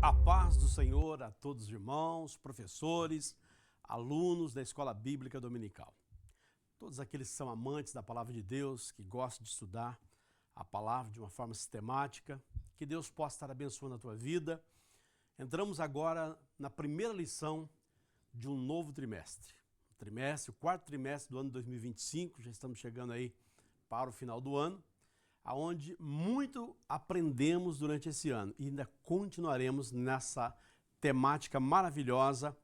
A paz do Senhor a todos os irmãos, professores, alunos da Escola Bíblica Dominical. Todos aqueles que são amantes da Palavra de Deus, que gostam de estudar a Palavra de uma forma sistemática, que Deus possa estar abençoando a tua vida. Entramos agora na primeira lição de um novo trimestre. O quarto trimestre do ano 2025, já estamos chegando aí para o final do ano, onde muito aprendemos durante esse ano e ainda continuaremos nessa temática maravilhosa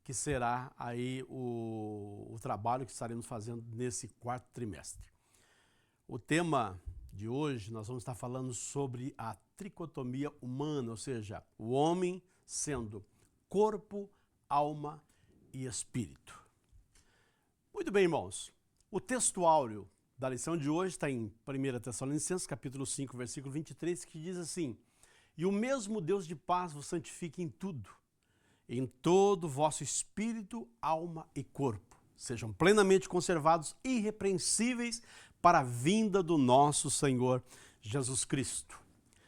que será aí o trabalho que estaremos fazendo nesse quarto trimestre. O tema de hoje nós vamos estar falando sobre a tricotomia humana, ou seja, o homem sendo corpo, alma e espírito. Muito bem, irmãos, o texto áureo da lição de hoje está em 1 Tessalonicenses, capítulo 5, versículo 23, que diz assim: E o mesmo Deus de paz vos santifique em tudo, em todo o vosso espírito, alma e corpo, sejam plenamente conservados, irrepreensíveis para a vinda do nosso Senhor Jesus Cristo.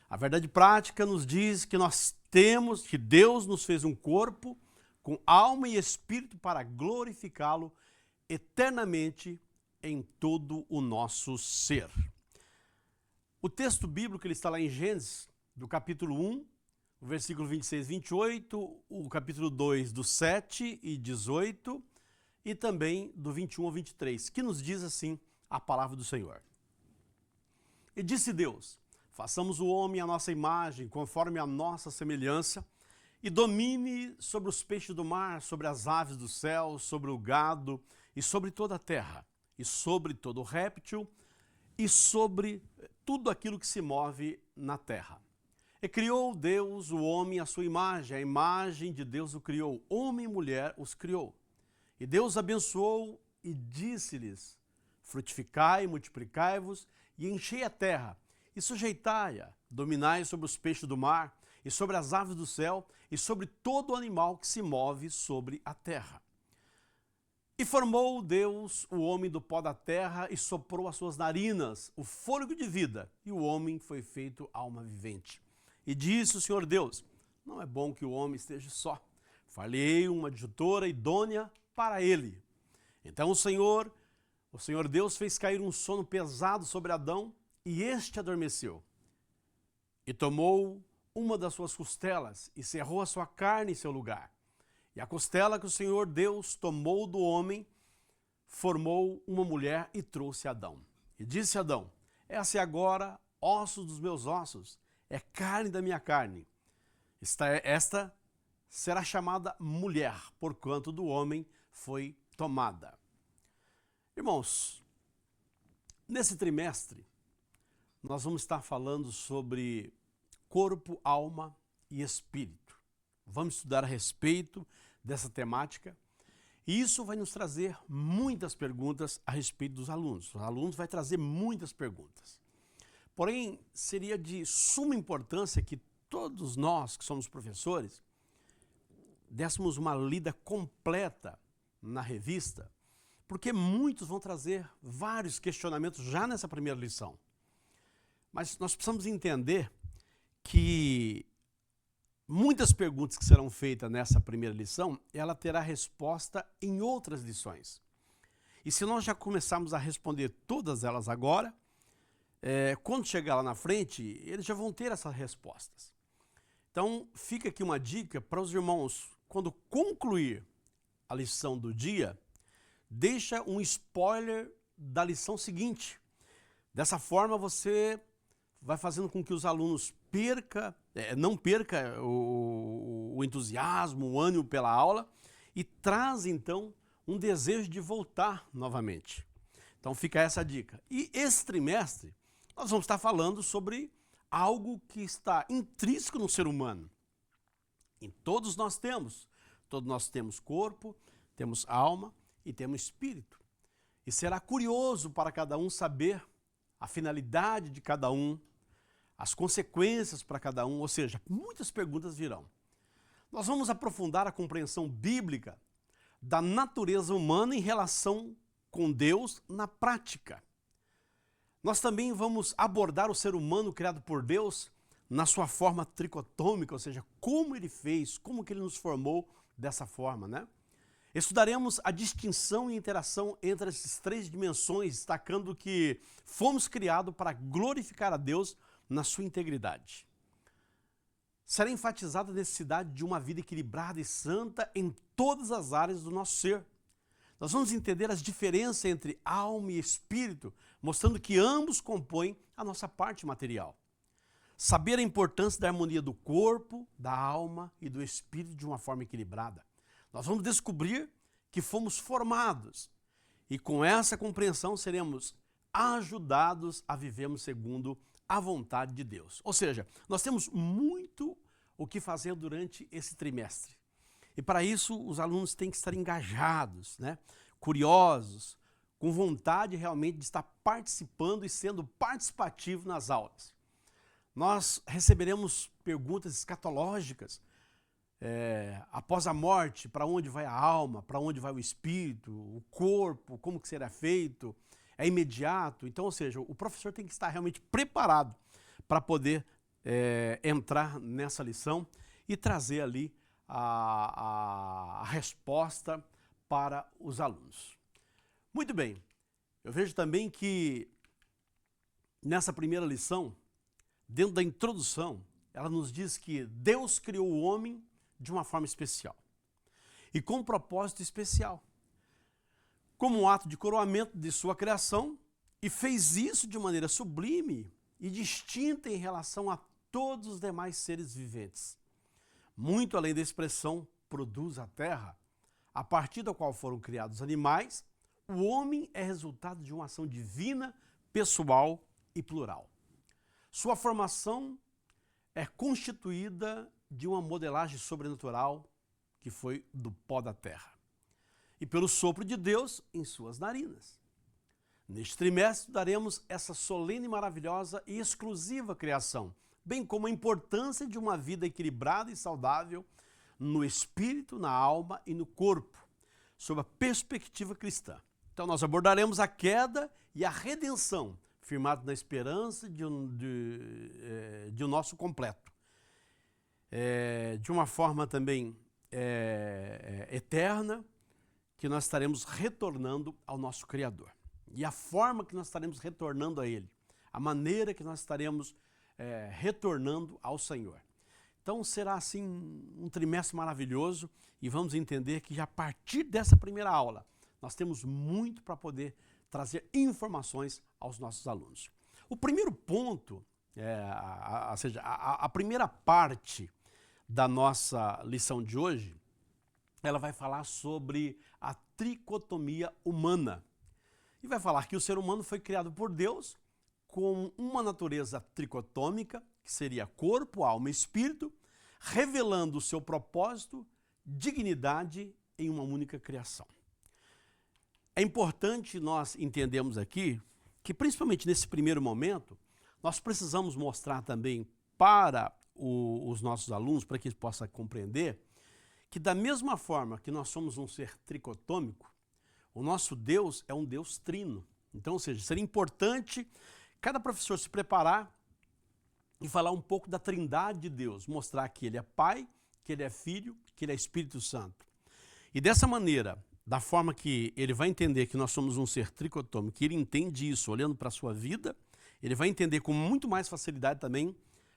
A verdade prática nos diz que Deus nos fez um corpo com alma e espírito para glorificá-lo eternamente em todo o nosso ser. O texto bíblico ele está lá em Gênesis, do capítulo 1, o versículo 26 e 28, o capítulo 2, do 7 e 18, e também do 21 ao 23, que nos diz assim a palavra do Senhor. E disse Deus: façamos o homem à nossa imagem, conforme a nossa semelhança, e domine sobre os peixes do mar, sobre as aves do céu, sobre o gado e sobre toda a terra, e sobre todo réptil, e sobre tudo aquilo que se move na terra. E criou Deus o homem à sua imagem, a imagem de Deus o criou, homem e mulher os criou. E Deus abençoou e disse-lhes: frutificai, multiplicai-vos, e enchei a terra, e sujeitai-a, dominai sobre os peixes do mar, e sobre as aves do céu, e sobre todo animal que se move sobre a terra. E formou Deus o homem do pó da terra e soprou as suas narinas o fôlego de vida, e o homem foi feito alma vivente. E disse o Senhor Deus: não é bom que o homem esteja só. Far-lhe-ei uma adjutora idônea para ele. Então o Senhor Deus fez cair um sono pesado sobre Adão, e este adormeceu. E tomou uma das suas costelas e cerrou a sua carne em seu lugar. E a costela que o Senhor Deus tomou do homem, formou uma mulher e trouxe Adão. E disse Adão: essa é agora ossos dos meus ossos, é carne da minha carne. Esta será chamada mulher, porquanto do homem foi tomada. Irmãos, nesse trimestre, nós vamos estar falando sobre corpo, alma e espírito. Vamos estudar a respeito dessa temática, e isso vai nos trazer muitas perguntas a respeito dos alunos. Os alunos vão trazer muitas perguntas. Porém, seria de suma importância que todos nós que somos professores dessemos uma lida completa na revista, porque muitos vão trazer vários questionamentos já nessa primeira lição. Mas nós precisamos entender que muitas perguntas que serão feitas nessa primeira lição, ela terá resposta em outras lições. E se nós já começarmos a responder todas elas agora, quando chegar lá na frente, eles já vão ter essas respostas. Então, fica aqui uma dica para os irmãos, quando concluir a lição do dia, deixa um spoiler da lição seguinte. Dessa forma, você vai fazendo com que os alunos não perca o entusiasmo, o ânimo pela aula, e traz então um desejo de voltar novamente. Então fica essa dica. E esse trimestre nós vamos estar falando sobre algo que está intrínseco no ser humano. E todos nós temos corpo, temos alma e temos espírito. E será curioso para cada um saber a finalidade de cada um, as consequências para cada um, ou seja, muitas perguntas virão. Nós vamos aprofundar a compreensão bíblica da natureza humana em relação com Deus na prática. Nós também vamos abordar o ser humano criado por Deus na sua forma tricotômica, ou seja, como ele fez, como que ele nos formou dessa forma, né? Estudaremos a distinção e interação entre essas três dimensões, destacando que fomos criados para glorificar a Deus na sua integridade. Será enfatizada a necessidade de uma vida equilibrada e santa em todas as áreas do nosso ser. Nós vamos entender as diferenças entre alma e espírito, mostrando que ambos compõem a nossa parte material. Saber a importância da harmonia do corpo, da alma e do espírito de uma forma equilibrada. Nós vamos descobrir que fomos formados e com essa compreensão seremos ajudados a vivermos segundo a vontade de Deus. Ou seja, nós temos muito o que fazer durante esse trimestre. E para isso os alunos têm que estar engajados, né? Curiosos, com vontade realmente de estar participando e sendo participativo nas aulas. Nós receberemos perguntas escatológicas. Após a morte, para onde vai a alma, para onde vai o espírito, o corpo, como que será feito, é imediato. Então, ou seja, o professor tem que estar realmente preparado para poder entrar nessa lição e trazer ali a resposta para os alunos. Muito bem, eu vejo também que nessa primeira lição, dentro da introdução, ela nos diz que Deus criou o homem de uma forma especial e com um propósito especial, como um ato de coroamento de sua criação, e fez isso de maneira sublime e distinta em relação a todos os demais seres viventes. Muito além da expressão produz a terra, a partir da qual foram criados os animais, o homem é resultado de uma ação divina, pessoal e plural. Sua formação é constituída de uma modelagem sobrenatural que foi do pó da terra e pelo sopro de Deus em suas narinas. Neste trimestre daremos essa solene, maravilhosa e exclusiva criação, bem como a importância de uma vida equilibrada e saudável no espírito, na alma e no corpo, sob a perspectiva cristã. Então nós abordaremos a queda e a redenção, firmado na esperança de um nosso completo. De uma forma também eterna, que nós estaremos retornando ao nosso Criador. E a forma que nós estaremos retornando a Ele, a maneira que nós estaremos retornando ao Senhor. Então será assim um trimestre maravilhoso e vamos entender que já a partir dessa primeira aula, nós temos muito para poder trazer informações aos nossos alunos. O primeiro ponto, ou seja, a primeira parte da nossa lição de hoje, ela vai falar sobre a tricotomia humana. E vai falar que o ser humano foi criado por Deus com uma natureza tricotômica, que seria corpo, alma e espírito, revelando o seu propósito, dignidade em uma única criação. É importante nós entendermos aqui que, principalmente nesse primeiro momento, nós precisamos mostrar também para os nossos alunos, para que eles possam compreender, que da mesma forma que nós somos um ser tricotômico, o nosso Deus é um Deus trino. Então, ou seja, seria importante cada professor se preparar e falar um pouco da trindade de Deus, mostrar que Ele é Pai, que Ele é Filho, que Ele é Espírito Santo. E dessa maneira, da forma que ele vai entender que nós somos um ser tricotômico, que ele entende isso olhando para a sua vida, ele vai entender com muito mais facilidade também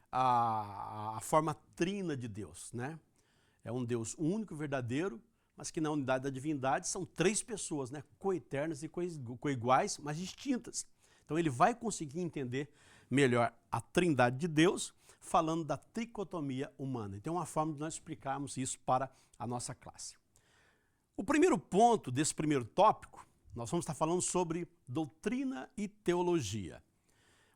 a forma trina de Deus, né? É um Deus único, verdadeiro, mas que na unidade da divindade são três pessoas, né? Coeternas e coiguais, mas distintas. Então ele vai conseguir entender melhor a trindade de Deus, falando da tricotomia humana. Então é uma forma de nós explicarmos isso para a nossa classe. O primeiro ponto desse primeiro tópico, nós vamos estar falando sobre doutrina e teologia.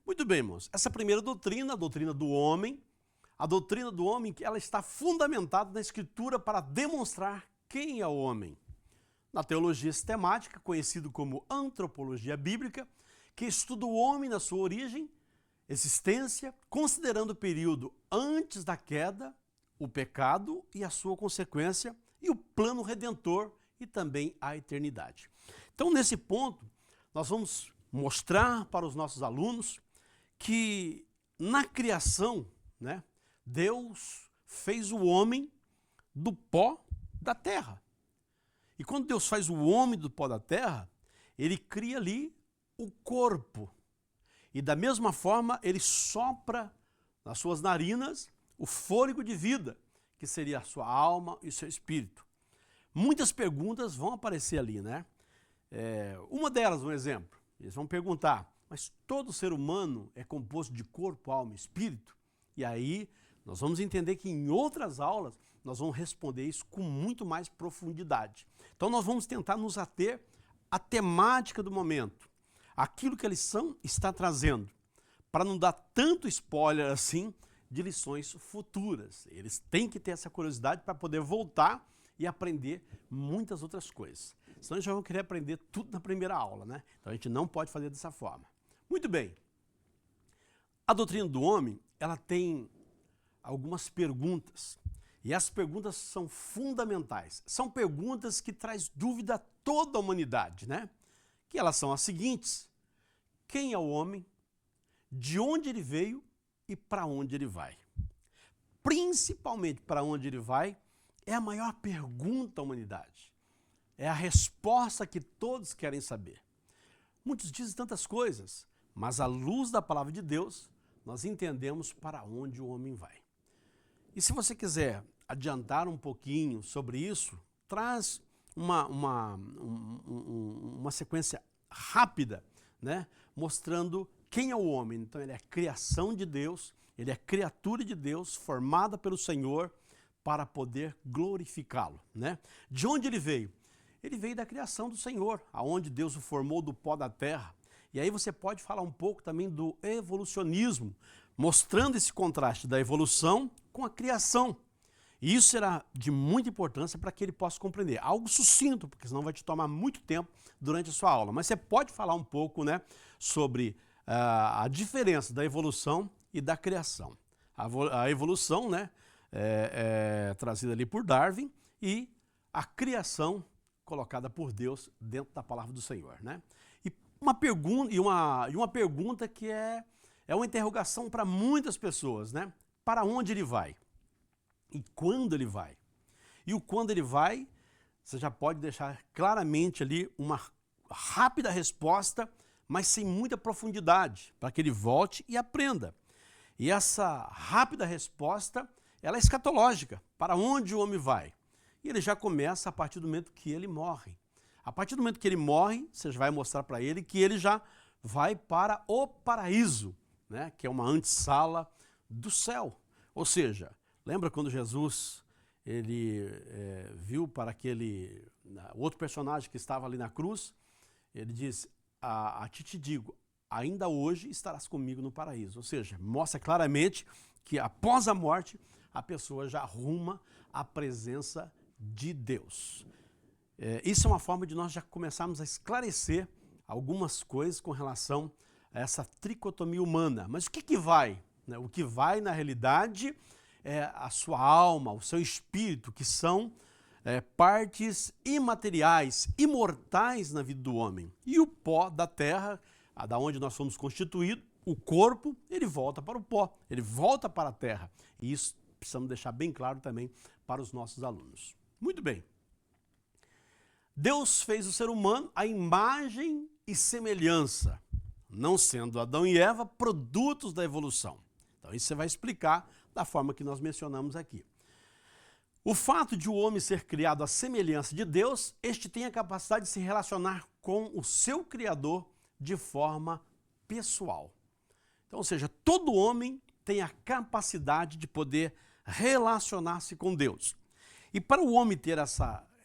Muito bem, irmãos, essa primeira doutrina, a doutrina do homem, ela está fundamentada na Escritura para demonstrar quem é o homem. Na teologia sistemática, conhecido como antropologia bíblica, que estuda o homem na sua origem, existência, considerando o período antes da queda, o pecado e a sua consequência, e o plano redentor e também a eternidade. Então, nesse ponto, nós vamos mostrar para os nossos alunos que na criação, né? Deus fez o homem do pó da terra. E quando Deus faz o homem do pó da terra, ele cria ali o corpo. E da mesma forma, ele sopra nas suas narinas o fôlego de vida, que seria a sua alma e o seu espírito. Muitas perguntas vão aparecer ali, né? Uma delas, um exemplo, eles vão perguntar, mas todo ser humano é composto de corpo, alma e espírito? E aí nós vamos entender que em outras aulas nós vamos responder isso com muito mais profundidade. Então nós vamos tentar nos ater à temática do momento, aquilo que a lição está trazendo, para não dar tanto spoiler assim de lições futuras. Eles têm que ter essa curiosidade para poder voltar e aprender muitas outras coisas. Senão eles já vão querer aprender tudo na primeira aula, né? Então a gente não pode fazer dessa forma. Muito bem. A doutrina do homem, ela tem algumas perguntas. E as perguntas são fundamentais. São perguntas que trazem dúvida a toda a humanidade, né? Que elas são as seguintes: quem é o homem? De onde ele veio e para onde ele vai? Principalmente para onde ele vai é a maior pergunta da humanidade. É a resposta que todos querem saber. Muitos dizem tantas coisas, mas à luz da palavra de Deus, nós entendemos para onde o homem vai. E se você quiser adiantar um pouquinho sobre isso, traz uma sequência rápida, né, mostrando quem é o homem. Então ele é criação de Deus, ele é criatura de Deus, formada pelo Senhor para poder glorificá-lo, né? De onde ele veio? Ele veio da criação do Senhor, aonde Deus o formou do pó da terra. E aí você pode falar um pouco também do evolucionismo, mostrando esse contraste da evolução com a criação. E isso será de muita importância para que ele possa compreender. Algo sucinto, porque senão vai te tomar muito tempo durante a sua aula. Mas você pode falar um pouco, né, sobre a diferença da evolução e da criação. A evolução, né, é trazida ali por Darwin, e a criação colocada por Deus dentro da palavra do Senhor, né? E uma pergunta que é uma interrogação para muitas pessoas, né? Para onde ele vai? E quando ele vai? E o quando ele vai, você já pode deixar claramente ali uma rápida resposta, mas sem muita profundidade, para que ele volte e aprenda. E essa rápida resposta, ela é escatológica, para onde o homem vai? E ele já começa a partir do momento que ele morre. A partir do momento que ele morre, você vai mostrar para ele que ele já vai para o paraíso, né? Que é uma antessala do céu. Ou seja, lembra quando Jesus ele viu para aquele outro personagem que estava ali na cruz? Ele diz, a ti te digo, ainda hoje estarás comigo no paraíso. Ou seja, mostra claramente que após a morte, a pessoa já arruma a presença de Deus. Isso é uma forma de nós já começarmos a esclarecer algumas coisas com relação a essa tricotomia humana. Mas o que vai? O que vai, na realidade, é a sua alma, o seu espírito, que são partes imateriais, imortais na vida do homem. E o pó da terra, da onde nós fomos constituídos, o corpo, ele volta para o pó, ele volta para a terra. E isso precisamos deixar bem claro também para os nossos alunos. Muito bem. Deus fez o ser humano à imagem e semelhança, não sendo Adão e Eva produtos da evolução. Então isso você vai explicar da forma que nós mencionamos aqui. O fato de o homem ser criado à semelhança de Deus, este tem a capacidade de se relacionar com o seu Criador de forma pessoal. Então, ou seja, todo homem tem a capacidade de poder relacionar-se com Deus. E para o homem ter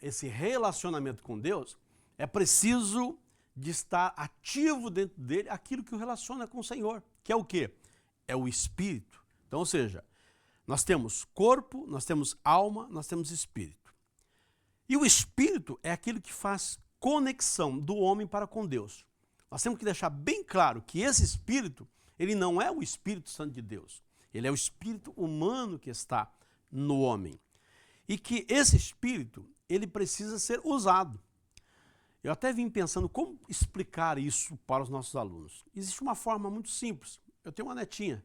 esse relacionamento com Deus, é preciso de estar ativo dentro dele aquilo que o relaciona com o Senhor, que é o quê? É o Espírito. Então, ou seja, nós temos corpo, nós temos alma, nós temos espírito. E o Espírito é aquilo que faz conexão do homem para com Deus. Nós temos que deixar bem claro que esse Espírito, ele não é o Espírito Santo de Deus. Ele é o espírito humano que está no homem. E que esse espírito, ele precisa ser usado. Eu até vim pensando como explicar isso para os nossos alunos. Existe uma forma muito simples. Eu tenho uma netinha.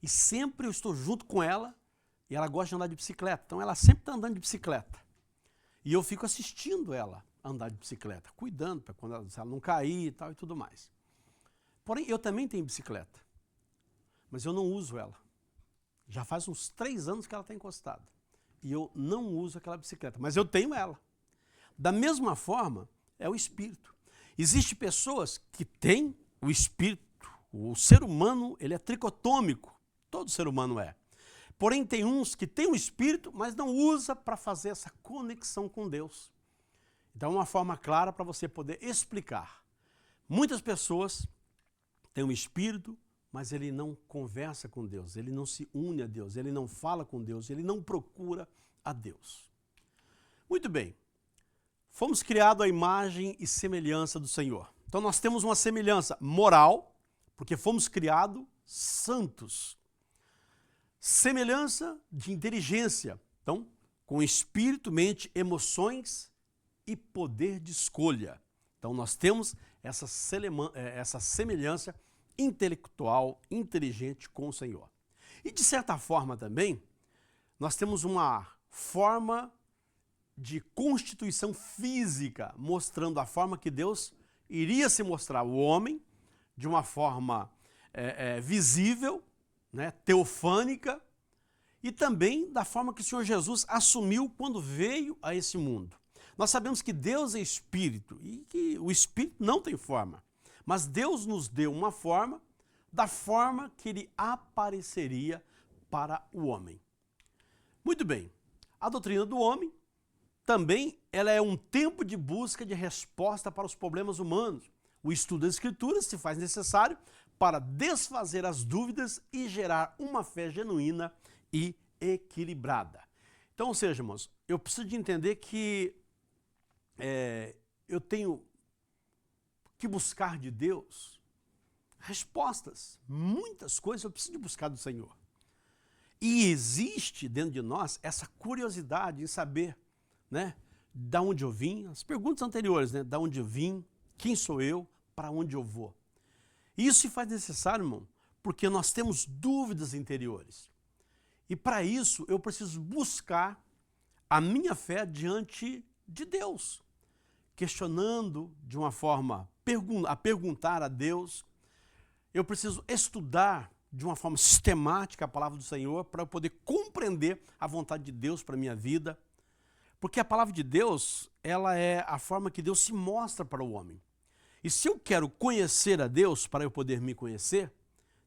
E sempre eu estou junto com ela e ela gosta de andar de bicicleta. Então ela sempre está andando de bicicleta. E eu fico assistindo ela andar de bicicleta, cuidando para quando ela não cair e tal e tudo mais. Porém, eu também tenho bicicleta, mas eu não uso ela. Já faz uns 3 anos que ela está encostada. E eu não uso aquela bicicleta, mas eu tenho ela. Da mesma forma, é o espírito. Existem pessoas que têm o espírito. O ser humano, ele é tricotômico. Todo ser humano é. Porém, tem uns que têm o espírito, mas não usa para fazer essa conexão com Deus. Então, é uma forma clara para você poder explicar. Muitas pessoas têm um espírito, mas ele não conversa com Deus, ele não se une a Deus, ele não fala com Deus, ele não procura a Deus. Muito bem, fomos criados à imagem e semelhança do Senhor. Então nós temos uma semelhança moral, porque fomos criados santos. Semelhança de inteligência, então com espírito, mente, emoções e poder de escolha. Então nós temos essa semelhança intelectual, inteligente com o Senhor. E de certa forma também, nós temos uma forma de constituição física, mostrando a forma que Deus iria se mostrar ao homem, de uma forma visível, né, teofânica, e também da forma que o Senhor Jesus assumiu quando veio a esse mundo. Nós sabemos que Deus é espírito e que o espírito não tem forma. Mas Deus nos deu uma forma, da forma que ele apareceria para o homem. Muito bem, a doutrina do homem também ela é um tempo de busca de resposta para os problemas humanos. O estudo das Escrituras se faz necessário para desfazer as dúvidas e gerar uma fé genuína e equilibrada. Então, ou seja, irmãos, eu preciso de entender que eu tenho que buscar de Deus respostas. Muitas coisas eu preciso de buscar do Senhor. E existe dentro de nós essa curiosidade em saber, né, da onde eu vim, as perguntas anteriores, né, da onde eu vim, quem sou eu, para onde eu vou. E isso se faz necessário, irmão, porque nós temos dúvidas interiores. E para isso eu preciso buscar a minha fé diante de Deus, questionando de uma forma a perguntar a Deus. Eu preciso estudar de uma forma sistemática a palavra do Senhor para eu poder compreender a vontade de Deus para a minha vida. Porque a palavra de Deus, ela é a forma que Deus se mostra para o homem. E se eu quero conhecer a Deus para eu poder me conhecer,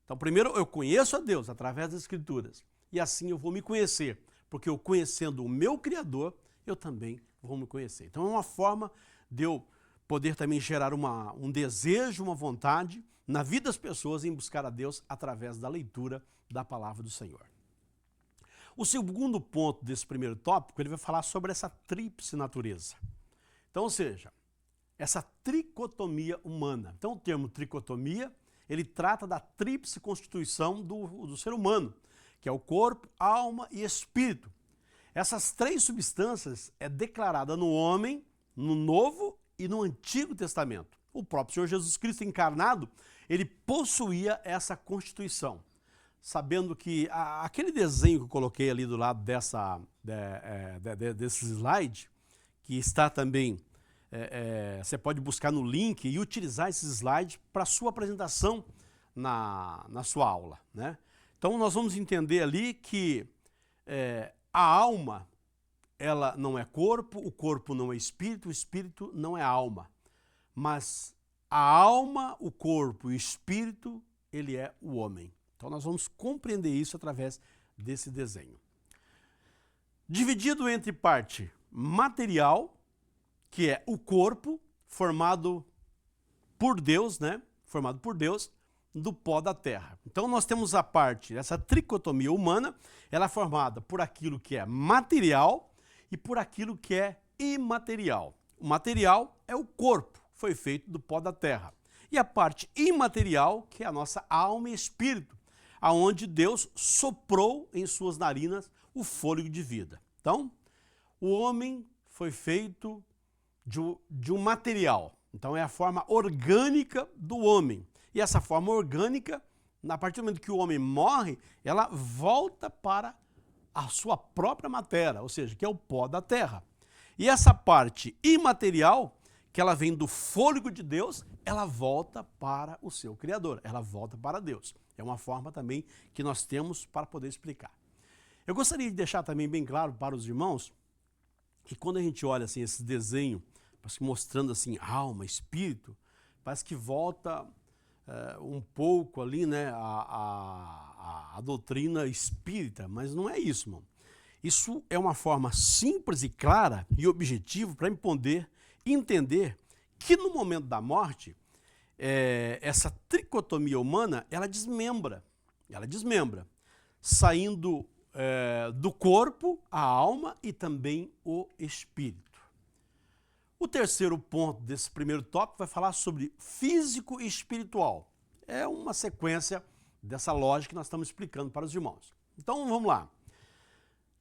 então primeiro eu conheço a Deus através das Escrituras. E assim eu vou me conhecer, porque eu conhecendo o meu Criador, eu também vou me conhecer. Então é uma forma de eu poder também gerar um desejo, uma vontade na vida das pessoas em buscar a Deus através da leitura da palavra do Senhor. O segundo ponto desse primeiro tópico, ele vai falar sobre essa tríplice natureza. Então, ou seja, essa tricotomia humana. Então o termo tricotomia, ele trata da tríplice constituição do ser humano, que é o corpo, alma e espírito. Essas 3 substâncias é declarada no homem, no Novo e no Antigo Testamento. O próprio Senhor Jesus Cristo encarnado, ele possuía essa constituição. Sabendo que aquele desenho que eu coloquei ali do lado desse slide, que está também, você pode buscar no link e utilizar esse slide para a sua apresentação na sua aula, né? Então nós vamos entender ali que a alma, ela não é corpo, o corpo não é espírito, o espírito não é alma. Mas a alma, o corpo e o espírito, ele é o homem. Então nós vamos compreender isso através desse desenho. Dividido entre parte material, que é o corpo, formado por Deus, né? Formado por Deus, do pó da terra. Então nós temos a parte, essa tricotomia humana, ela é formada por aquilo que é material e por aquilo que é imaterial. O material é o corpo, foi feito do pó da terra. E a parte imaterial, que é a nossa alma e espírito, aonde Deus soprou em suas narinas o fôlego de vida. Então, o homem foi feito de um material. Então, é a forma orgânica do homem. E essa forma orgânica a partir do momento que o homem morre, ela volta para a sua própria matéria, ou seja, que é o pó da terra. E essa parte imaterial, que ela vem do fôlego de Deus, ela volta para o seu Criador, ela volta para Deus. É uma forma também que nós temos para poder explicar. Eu gostaria de deixar também bem claro para os irmãos que quando a gente olha assim esse desenho, mostrando assim alma, espírito, parece que volta um pouco ali, né, a doutrina espírita, mas não é isso, irmão. Isso é uma forma simples e clara e objetiva para poder entender que no momento da morte, essa tricotomia humana, ela desmembra, saindo do corpo, a alma e também o espírito. O terceiro ponto desse primeiro tópico vai falar sobre físico e espiritual. É uma sequência dessa lógica que nós estamos explicando para os irmãos. Então vamos lá.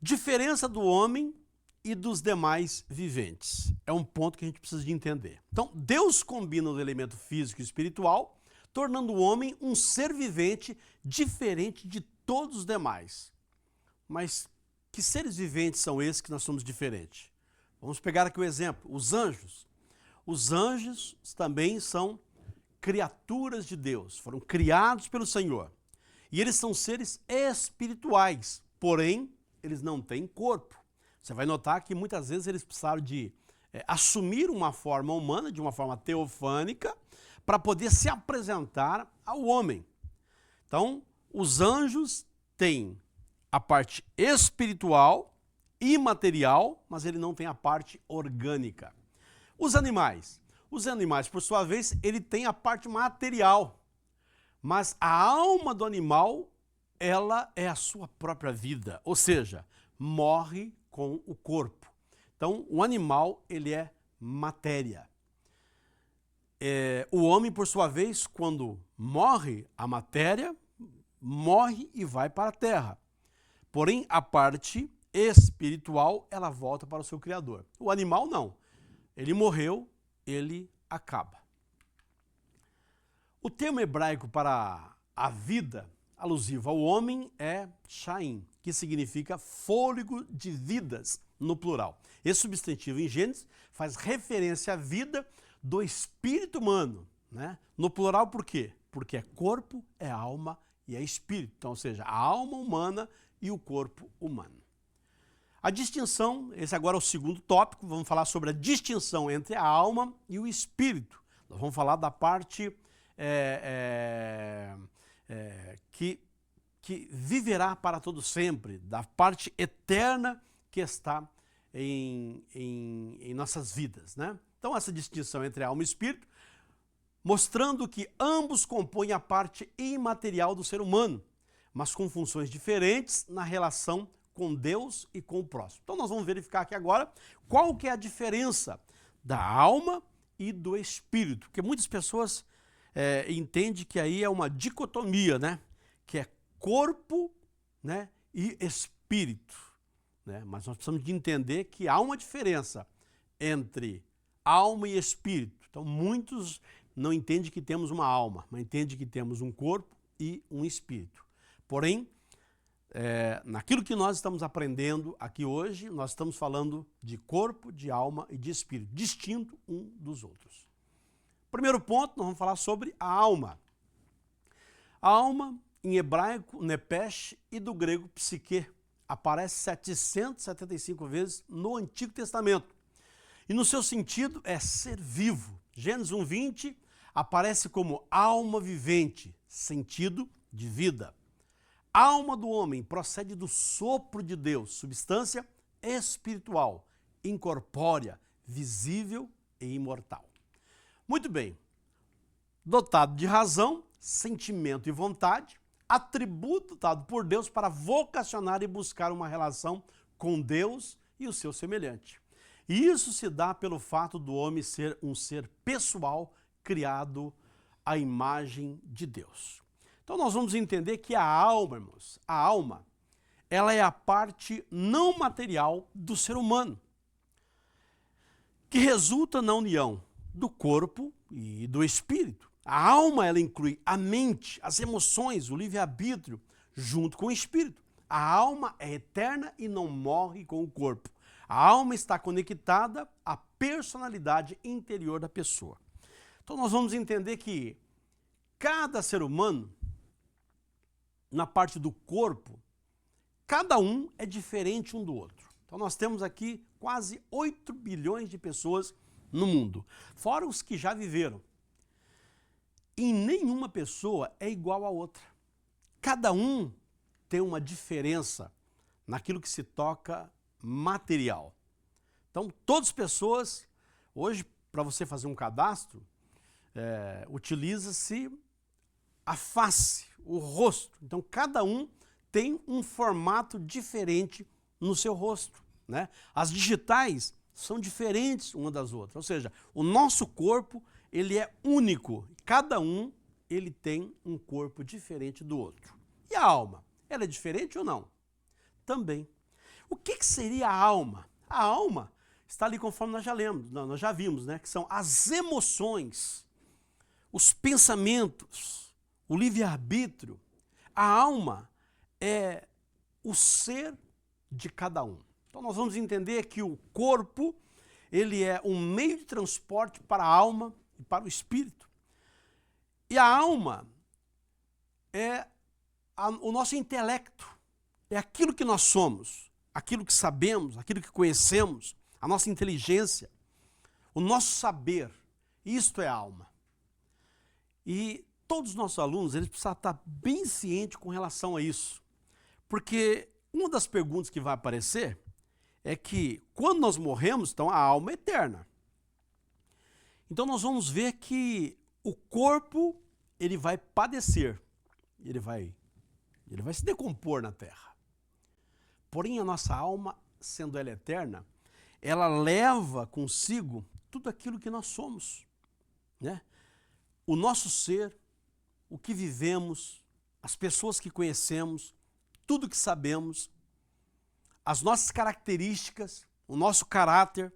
Diferença do homem e dos demais viventes. É um ponto que a gente precisa de entender. Então, Deus combina o elemento físico e espiritual, tornando o homem um ser vivente diferente de todos os demais. Mas que seres viventes são esses que nós somos diferentes? Vamos pegar aqui o exemplo, os anjos. Os anjos também são criaturas de Deus, foram criados pelo Senhor. E eles são seres espirituais, porém, eles não têm corpo. Você vai notar que muitas vezes eles precisaram de assumir uma forma humana, de uma forma teofânica, para poder se apresentar ao homem. Então, os anjos têm a parte espiritual, imaterial, mas ele não tem a parte orgânica. Os animais, por sua vez, ele tem a parte material, mas a alma do animal, ela é a sua própria vida, ou seja, morre com o corpo. Então, o animal, ele é matéria. O homem, por sua vez, quando morre, a matéria morre e vai para a terra. Porém, a parte espiritual, ela volta para o seu Criador. O animal não. Ele morreu, ele acaba. O termo hebraico para a vida, alusivo ao homem, é Shaim, que significa fôlego de vidas, no plural. Esse substantivo em Gênesis faz referência à vida do espírito humano, né? No plural por quê? Porque é corpo, é alma e é espírito. Então, ou seja, a alma humana e o corpo humano. A distinção, esse agora é o segundo tópico, vamos falar sobre a distinção entre a alma e o espírito. Nós vamos falar da parte que viverá para todo sempre, da parte eterna que está em nossas vidas, né? Então, essa distinção entre alma e espírito, mostrando que ambos compõem a parte imaterial do ser humano, mas com funções diferentes na relação com Deus e com o próximo. Então nós vamos verificar aqui agora qual que é a diferença da alma e do espírito, porque muitas pessoas entendem que aí é uma dicotomia, né? Que é corpo, né, e espírito, né? Mas nós precisamos de entender que há uma diferença entre alma e espírito. Então muitos não entendem que temos uma alma, mas entendem que temos um corpo e um espírito. Porém, naquilo que nós estamos aprendendo aqui hoje, nós estamos falando de corpo, de alma e de espírito, distinto um dos outros. Primeiro ponto, nós vamos falar sobre a alma. A alma, em hebraico, nepesh, e do grego, psique, aparece 775 vezes no Antigo Testamento. E no seu sentido é ser vivo. Gênesis 1:20 aparece como alma vivente, sentido de vida. A alma do homem procede do sopro de Deus, substância espiritual, incorpórea, visível e imortal. Muito bem, dotado de razão, sentimento e vontade, atributo dado por Deus para vocacionar e buscar uma relação com Deus e o seu semelhante. E isso se dá pelo fato do homem ser um ser pessoal, criado à imagem de Deus. Então nós vamos entender que a alma, irmãos, a alma, ela é a parte não material do ser humano, que resulta na união do corpo e do espírito. A alma, ela inclui a mente, as emoções, o livre-arbítrio, junto com o espírito. A alma é eterna e não morre com o corpo. A alma está conectada à personalidade interior da pessoa. Então nós vamos entender que cada ser humano, na parte do corpo, cada um é diferente um do outro. Então nós temos aqui quase 8 bilhões de pessoas no mundo, fora os que já viveram. E nenhuma pessoa é igual a outra. Cada um tem uma diferença naquilo que se toca material. Então, todas as pessoas, hoje, para você fazer um cadastro, utiliza-se a face, o rosto. Então, cada um tem um formato diferente no seu rosto, né? As digitais são diferentes uma das outras. Ou seja, o nosso corpo, ele é único. Cada um, ele tem um corpo diferente do outro. E a alma? Ela é diferente ou não? Também. O que seria a alma? A alma está ali conforme nós já lemos, nós já vimos, né? Que são as emoções, os pensamentos, o livre-arbítrio. A alma é o ser de cada um. Então nós vamos entender que o corpo, ele é um meio de transporte para a alma e para o espírito. E a alma é o nosso intelecto, é aquilo que nós somos, aquilo que sabemos, aquilo que conhecemos, a nossa inteligência, o nosso saber. Isto é alma. E todos os nossos alunos, eles precisam estar bem cientes com relação a isso. Porque uma das perguntas que vai aparecer é que quando nós morremos, então a alma é eterna. Então nós vamos ver que o corpo, ele vai padecer, ele vai se decompor na terra. Porém a nossa alma, sendo ela eterna, ela leva consigo tudo aquilo que nós somos, né? O nosso ser, o que vivemos, as pessoas que conhecemos, tudo que sabemos, as nossas características, o nosso caráter,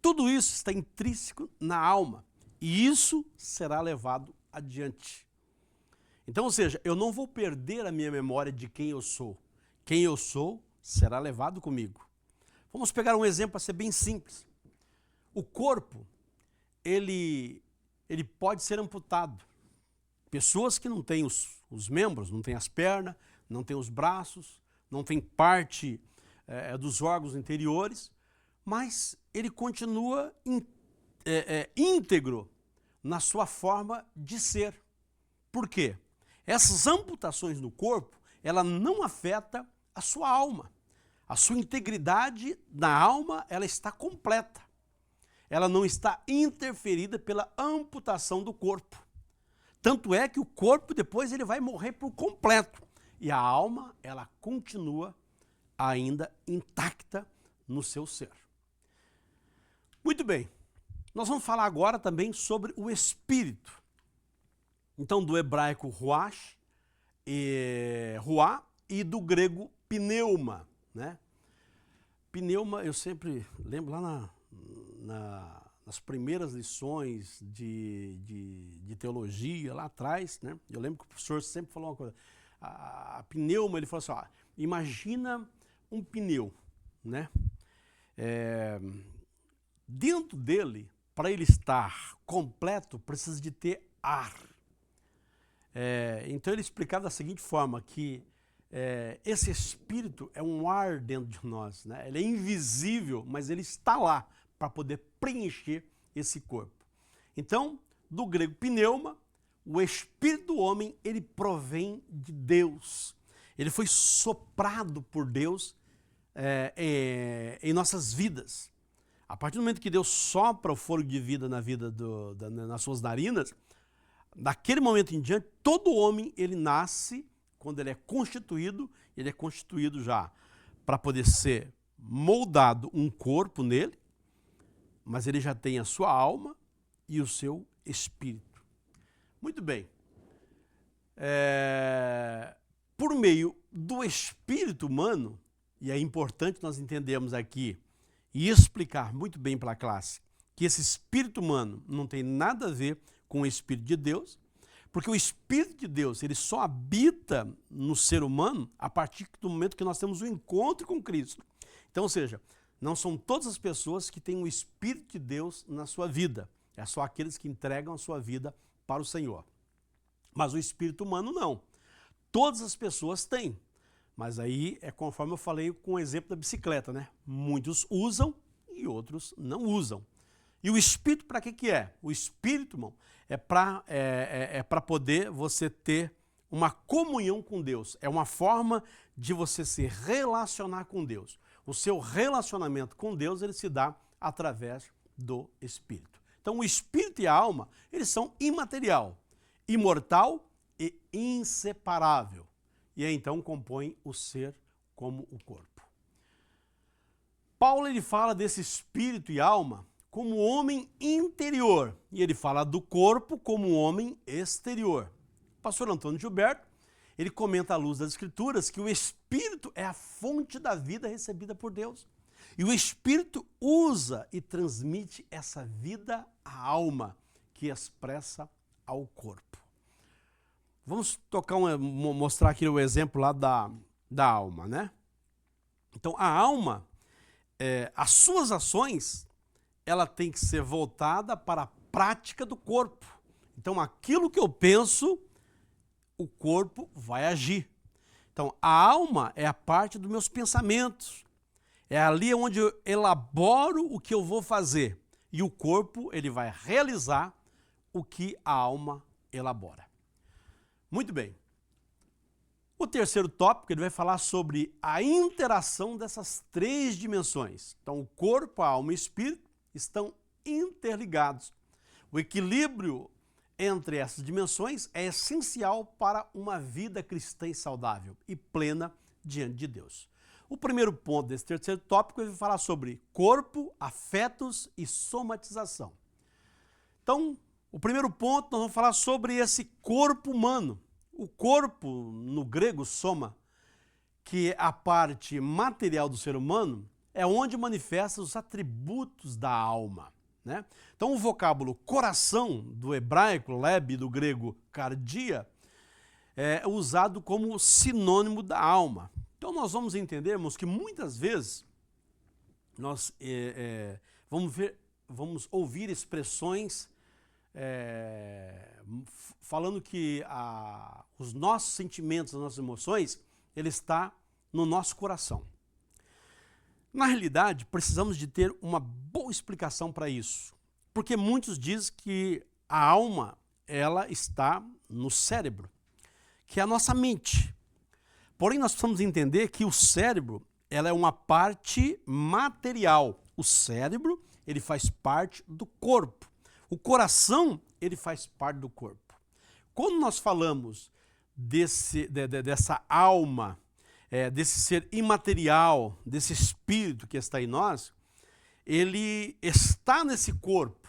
tudo isso está intrínseco na alma e isso será levado adiante. Então, ou seja, eu não vou perder a minha memória de quem eu sou. Quem eu sou será levado comigo. Vamos pegar um exemplo para ser bem simples. O corpo, ele pode ser amputado. Pessoas que não têm os membros, não têm as pernas, não têm os braços, não têm parte dos órgãos interiores, mas ele continua íntegro na sua forma de ser. Por quê? Essas amputações no corpo, ela não afeta a sua alma. A sua integridade na alma, ela está completa. Ela não está interferida pela amputação do corpo. Tanto é que o corpo depois ele vai morrer por completo. E a alma, ela continua ainda intacta no seu ser. Muito bem, nós vamos falar agora também sobre o espírito. Então, do hebraico ruach, ruá, e do grego pneuma, né? Pneuma, eu sempre lembro lá nas primeiras lições de teologia, lá atrás, né? Eu lembro que o professor sempre falou uma coisa. A pneuma, ele falou assim, ó, imagina um pneu, né? Dentro dele, para ele estar completo, precisa de ter ar. Então ele explicava da seguinte forma, que esse espírito é um ar dentro de nós, né? Ele é invisível, mas ele está lá para poder preencher esse corpo. Então, do grego pneuma, o espírito do homem, ele provém de Deus. Ele foi soprado por Deus em nossas vidas. A partir do momento que Deus sopra o fôlego de vida nas suas narinas, daquele momento em diante, todo homem, ele nasce, quando ele é constituído já para poder ser moldado um corpo nele, mas ele já tem a sua alma e o seu espírito. Muito bem. Por meio do espírito humano, e é importante nós entendermos aqui e explicar muito bem para a classe que esse espírito humano não tem nada a ver com o Espírito de Deus, porque o Espírito de Deus ele só habita no ser humano a partir do momento que nós temos um encontro com Cristo. Então, ou seja, não são todas as pessoas que têm o Espírito de Deus na sua vida, é só aqueles que entregam a sua vida para o Senhor. Mas o espírito humano não. Todas as pessoas têm. Mas aí é conforme eu falei com o exemplo da bicicleta, né? Muitos usam e outros não usam. E o espírito para que é? O espírito, irmão, é para poder você ter uma comunhão com Deus. É uma forma de você se relacionar com Deus. O seu relacionamento com Deus, ele se dá através do espírito. Então o espírito e a alma, eles são imaterial, imortal e inseparável. E aí, então compõem o ser como o corpo. Paulo ele fala desse espírito e alma como homem interior e ele fala do corpo como homem exterior. O pastor Antônio Gilberto, ele comenta à luz das Escrituras que o espírito é a fonte da vida recebida por Deus. E o espírito usa e transmite essa vida à alma, que expressa ao corpo. Vamos mostrar aqui o exemplo lá da alma, né? Então, a alma, as suas ações, ela tem que ser voltada para a prática do corpo. Então, aquilo que eu penso, o corpo vai agir. Então, a alma é a parte dos meus pensamentos. É ali onde eu elaboro o que eu vou fazer. E o corpo, ele vai realizar o que a alma elabora. Muito bem. O terceiro tópico, ele vai falar sobre a interação dessas três dimensões. Então, o corpo, a alma e o espírito estão interligados. O equilíbrio entre essas dimensões é essencial para uma vida cristã e saudável e plena diante de Deus. O primeiro ponto desse terceiro tópico vai falar sobre corpo, afetos e somatização. Então, o primeiro ponto, nós vamos falar sobre esse corpo humano. O corpo, no grego, soma, que é a parte material do ser humano, é onde manifesta os atributos da alma, né? Então, o vocábulo coração, do hebraico, leb, do grego, cardia, é usado como sinônimo da alma. Então, nós vamos entendermos que muitas vezes nós vamos ouvir expressões falando que os nossos sentimentos, as nossas emoções, ele está no nosso coração. Na realidade, precisamos de ter uma boa explicação para isso, porque muitos dizem que a alma, ela está no cérebro, que é a nossa mente. Porém, nós precisamos entender que o cérebro, ela é uma parte material. O cérebro, ele faz parte do corpo. O coração, ele faz parte do corpo. Quando nós falamos dessa alma, desse ser imaterial, desse espírito que está em nós, ele está nesse corpo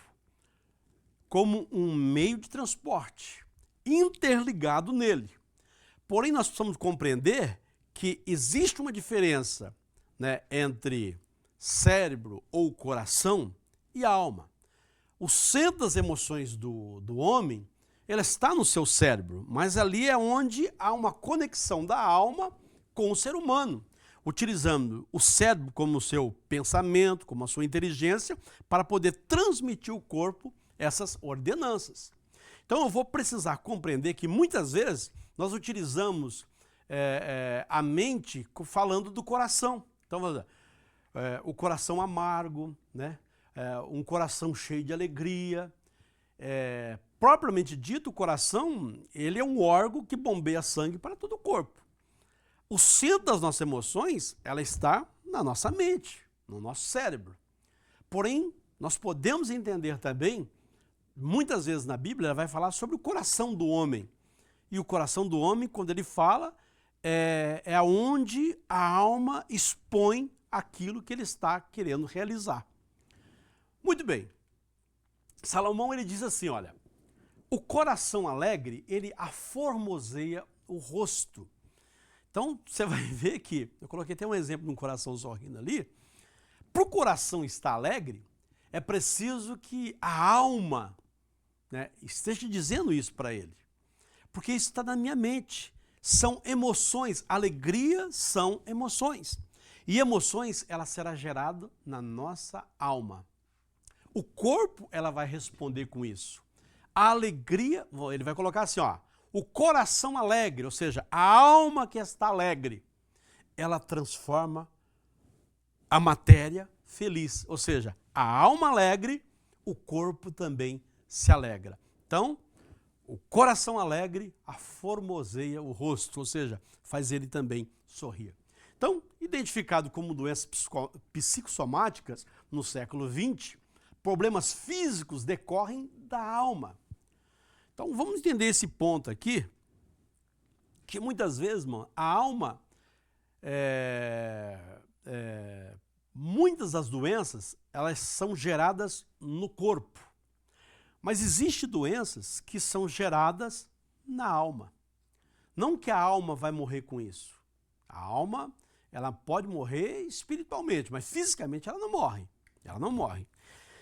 como um meio de transporte, interligado nele. Porém, nós precisamos compreender que existe uma diferença, né, entre cérebro ou coração e alma. O centro das emoções do homem, ele está no seu cérebro, mas ali é onde há uma conexão da alma com o ser humano, utilizando o cérebro como o seu pensamento, como a sua inteligência, para poder transmitir ao corpo essas ordenanças. Então eu vou precisar compreender que muitas vezes nós utilizamos a mente falando do coração. Então, o coração amargo, né? Um coração cheio de alegria. Propriamente dito, o coração, ele é um órgão que bombeia sangue para todo o corpo. O centro das nossas emoções, ela está na nossa mente, no nosso cérebro. Porém, nós podemos entender também, muitas vezes na Bíblia, ela vai falar sobre o coração do homem. E o coração do homem, quando ele fala, é onde a alma expõe aquilo que ele está querendo realizar. Muito bem. Salomão, ele diz assim, olha, o coração alegre, ele aformoseia o rosto. Então, você vai ver que, eu coloquei até um exemplo de um coração sorrindo ali, para o coração estar alegre, é preciso que a alma né? Esteja dizendo isso para ele. Porque isso está na minha mente. São emoções. Alegria são emoções. E emoções, ela será gerada na nossa alma. O corpo, ela vai responder com isso. A alegria, ele vai colocar assim, ó, o coração alegre, ou seja, a alma que está alegre, ela transforma a matéria feliz. Ou seja, a alma alegre, o corpo também se alegra. Então, o coração alegre aformoseia o rosto, ou seja, faz ele também sorrir. Então, identificado como doenças psicossomáticas no século XX, problemas físicos decorrem da alma. Então, vamos entender esse ponto aqui, que muitas vezes, mano, a alma, muitas das doenças, elas são geradas no corpo. Mas existem doenças que são geradas na alma. Não que a alma vai morrer com isso. A alma, ela pode morrer espiritualmente, mas fisicamente ela não morre. Ela não morre.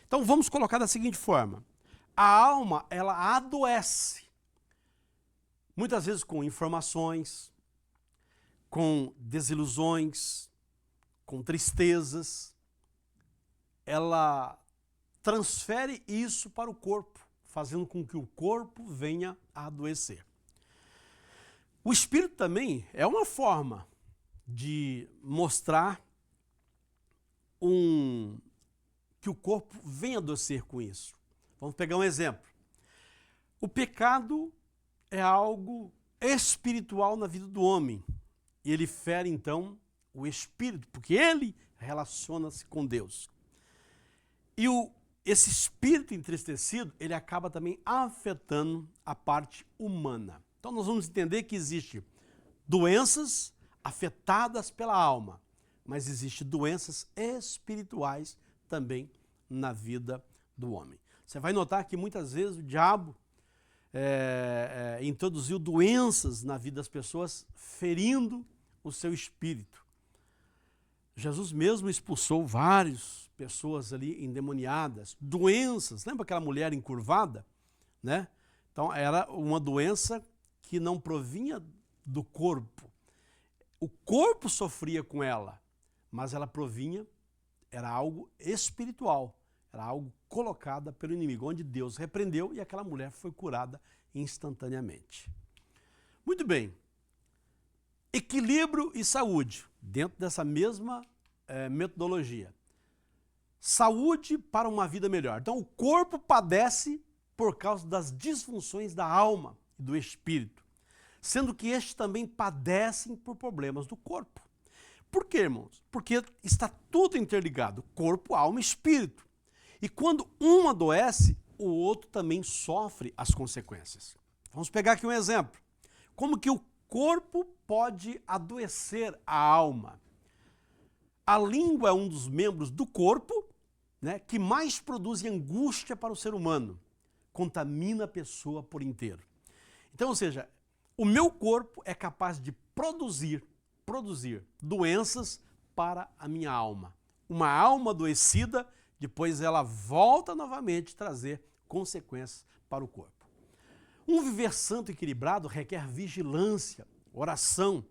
Então vamos colocar da seguinte forma. A alma, ela adoece. Muitas vezes com informações, com desilusões, com tristezas. Ela transfere isso para o corpo, fazendo com que o corpo venha a adoecer. O espírito também é uma forma de mostrar que o corpo venha a adoecer com isso. Vamos pegar um exemplo. O pecado é algo espiritual na vida do homem. E ele fere, então, o espírito, porque ele relaciona-se com Deus. E esse espírito entristecido, ele acaba também afetando a parte humana. Então nós vamos entender que existem doenças afetadas pela alma, mas existem doenças espirituais também na vida do homem. Você vai notar que muitas vezes o diabo introduziu doenças na vida das pessoas, ferindo o seu espírito. Jesus mesmo expulsou várias pessoas ali endemoniadas, doenças. Lembra aquela mulher encurvada? Né? Então era uma doença que não provinha do corpo. O corpo sofria com ela, mas ela provinha, era algo espiritual, era algo colocado pelo inimigo, onde Deus repreendeu e aquela mulher foi curada instantaneamente. Muito bem. Equilíbrio e saúde, dentro dessa mesma metodologia. Saúde para uma vida melhor. Então o corpo padece por causa das disfunções da alma e do espírito, sendo que estes também padecem por problemas do corpo. Por quê, irmãos? Porque está tudo interligado, corpo, alma e espírito. E quando um adoece, o outro também sofre as consequências. Vamos pegar aqui um exemplo. Como que o corpo pode adoecer a alma? A língua é um dos membros do corpo, né, que mais produz angústia para o ser humano. Contamina a pessoa por inteiro. Então, ou seja, o meu corpo é capaz de produzir doenças para a minha alma. Uma alma adoecida, depois ela volta novamente a trazer consequências para o corpo. Um viver santo e equilibrado requer vigilância, oração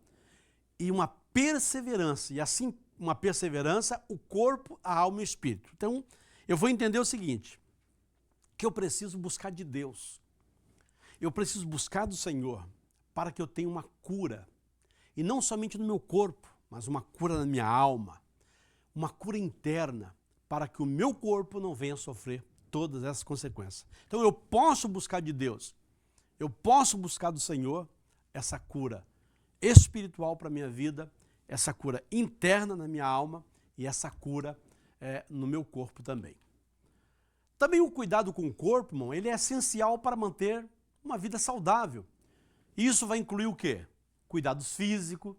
e uma perseverança. E assim, uma perseverança, o corpo, a alma e o espírito. Então, eu vou entender o seguinte, que eu preciso buscar de Deus. Eu preciso buscar do Senhor para que eu tenha uma cura. E não somente no meu corpo, mas uma cura na minha alma. Uma cura interna, para que o meu corpo não venha sofrer todas essas consequências. Então eu posso buscar de Deus, eu posso buscar do Senhor essa cura espiritual para a minha vida, essa cura interna na minha alma e essa cura no meu corpo também. Também o cuidado com o corpo, irmão, ele é essencial para manter uma vida saudável. E isso vai incluir o quê? Cuidados físicos,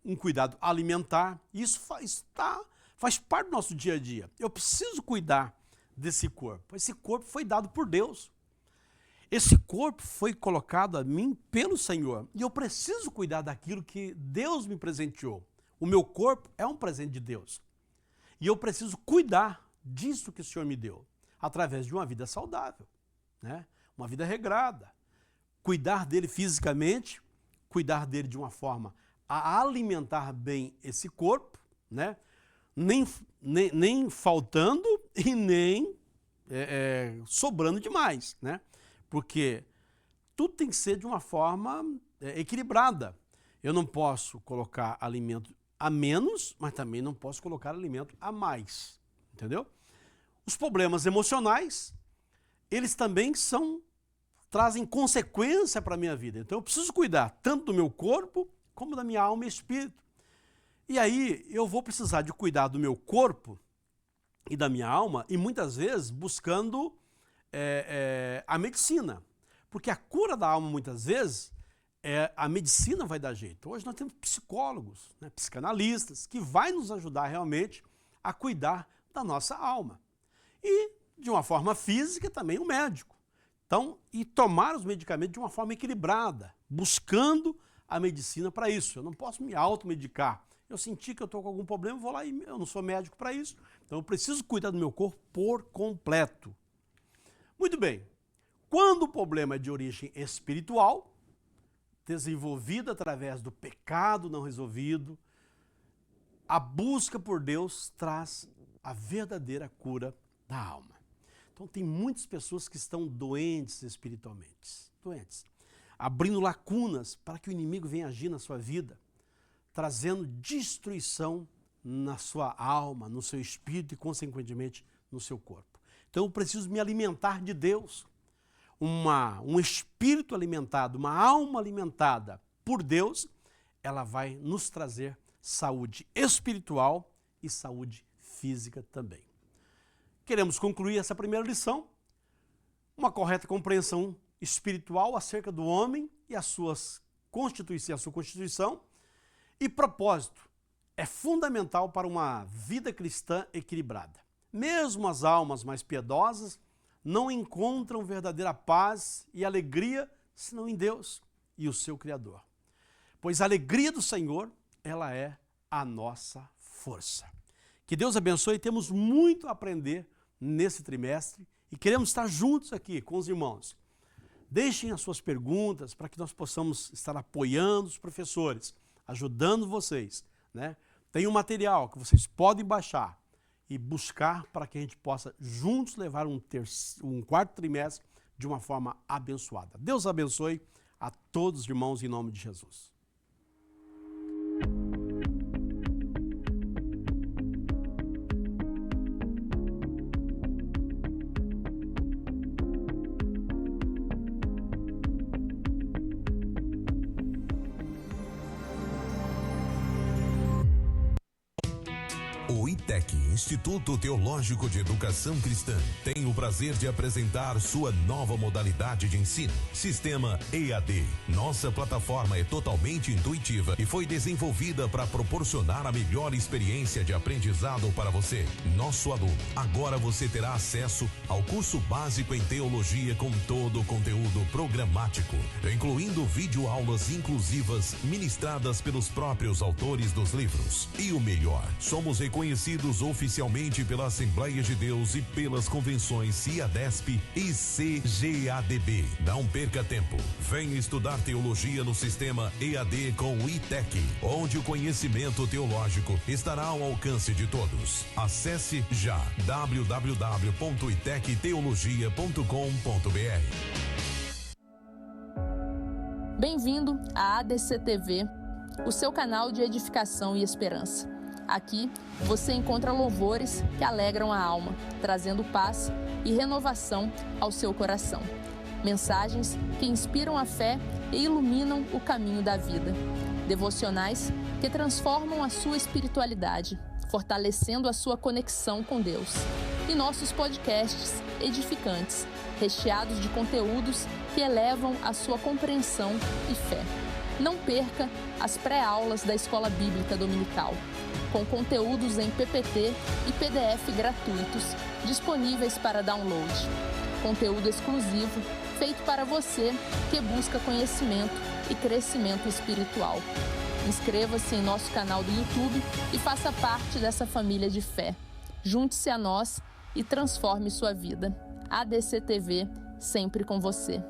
um cuidado alimentar. Isso faz parte do nosso dia a dia. Eu preciso cuidar desse corpo. Esse corpo foi dado por Deus. Esse corpo foi colocado a mim pelo Senhor. E eu preciso cuidar daquilo que Deus me presenteou. O meu corpo é um presente de Deus. E eu preciso cuidar disso que o Senhor me deu, através de uma vida saudável. né? Uma vida regrada. Cuidar dele fisicamente, cuidar dele de uma forma a alimentar bem esse corpo, né? Nem faltando e nem sobrando demais, né? Porque tudo tem que ser de uma forma equilibrada. Eu não posso colocar alimento a menos, mas também não posso colocar alimento a mais, entendeu? Os problemas emocionais, eles também trazem consequência para a minha vida. Então eu preciso cuidar tanto do meu corpo como da minha alma e espírito. E aí eu vou precisar de cuidar do meu corpo e da minha alma e muitas vezes buscando a medicina. Porque a cura da alma muitas vezes a medicina vai dar jeito. Hoje nós temos psicólogos, né, psicanalistas, que vai nos ajudar realmente a cuidar da nossa alma. E, de uma forma física, também o médico. Então, e tomar os medicamentos de uma forma equilibrada, buscando a medicina para isso. Eu não posso me automedicar. Eu senti que eu estou com algum problema, vou lá e eu não sou médico para isso. Então, eu preciso cuidar do meu corpo por completo. Muito bem. Quando o problema é de origem espiritual, desenvolvido através do pecado não resolvido, a busca por Deus traz a verdadeira cura da alma. Então tem muitas pessoas que estão doentes espiritualmente, abrindo lacunas para que o inimigo venha agir na sua vida, trazendo destruição na sua alma, no seu espírito e, consequentemente, no seu corpo. Então eu preciso me alimentar de Deus. Um espírito alimentado, uma alma alimentada por Deus, ela vai nos trazer saúde espiritual e saúde física também. Queremos concluir essa primeira lição, uma correta compreensão espiritual acerca do homem e a sua constituição e propósito é fundamental para uma vida cristã equilibrada. Mesmo as almas mais piedosas não encontram verdadeira paz e alegria senão em Deus e o seu Criador. Pois a alegria do Senhor, ela é a nossa força. Que Deus abençoe, temos muito a aprender nesse trimestre e queremos estar juntos aqui com os irmãos. Deixem as suas perguntas para que nós possamos estar apoiando os professores, ajudando vocês, né? Tem um material que vocês podem baixar e buscar para que a gente possa juntos levar um quarto trimestre de uma forma abençoada. Deus abençoe a todos os irmãos em nome de Jesus. O ITEC, Instituto Teológico de Educação Cristã, tem o prazer de apresentar sua nova modalidade de ensino, Sistema EAD. Nossa plataforma é totalmente intuitiva e foi desenvolvida para proporcionar a melhor experiência de aprendizado para você, nosso aluno. Agora você terá acesso ao curso básico em teologia com todo o conteúdo programático, incluindo videoaulas inclusivas ministradas pelos próprios autores dos livros. E o melhor, somos reconhecidos oficialmente pela Assembleia de Deus e pelas convenções CIADESP e CGADB. Não perca tempo. Venha estudar teologia no sistema EAD com o ITEC, onde o conhecimento teológico estará ao alcance de todos. Acesse já www.itecteologia.com.br. Bem-vindo à ADC TV, o seu canal de edificação e esperança. Aqui você encontra louvores que alegram a alma, trazendo paz e renovação ao seu coração. Mensagens que inspiram a fé e iluminam o caminho da vida. Devocionais que transformam a sua espiritualidade, fortalecendo a sua conexão com Deus. E nossos podcasts edificantes, recheados de conteúdos que elevam a sua compreensão e fé. Não perca as pré-aulas da Escola Bíblica Dominical, com conteúdos em PPT e PDF gratuitos, disponíveis para download. Conteúdo exclusivo, feito para você que busca conhecimento e crescimento espiritual. Inscreva-se em nosso canal do YouTube e faça parte dessa família de fé. Junte-se a nós e transforme sua vida. ADC TV, sempre com você.